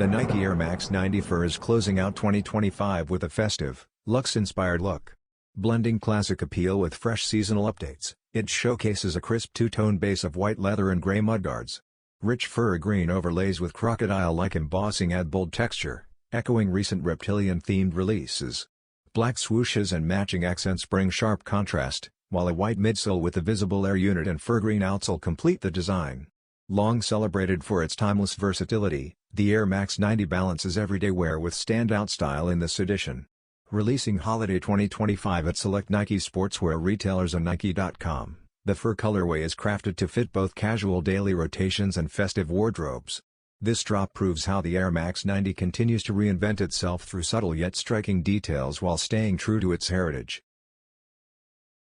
The Nike Air Max 90 Fur is closing out 2025 with a festive, luxe-inspired look. Blending classic appeal with fresh seasonal updates, it showcases a crisp two-tone base of white leather and gray mudguards. Rich fur green overlays with crocodile-like embossing add bold texture, echoing recent reptilian-themed releases. Black swooshes and matching accents bring sharp contrast, while a white midsole with a visible air unit and fur green outsole complete the design. Long celebrated for its timeless versatility, the Air Max 90 balances everyday wear with standout style in this edition. Releasing Holiday 2025 at select Nike sportswear retailers on Nike.com, the fur colorway is crafted to fit both casual daily rotations and festive wardrobes. This drop proves how the Air Max 90 continues to reinvent itself through subtle yet striking details while staying true to its heritage.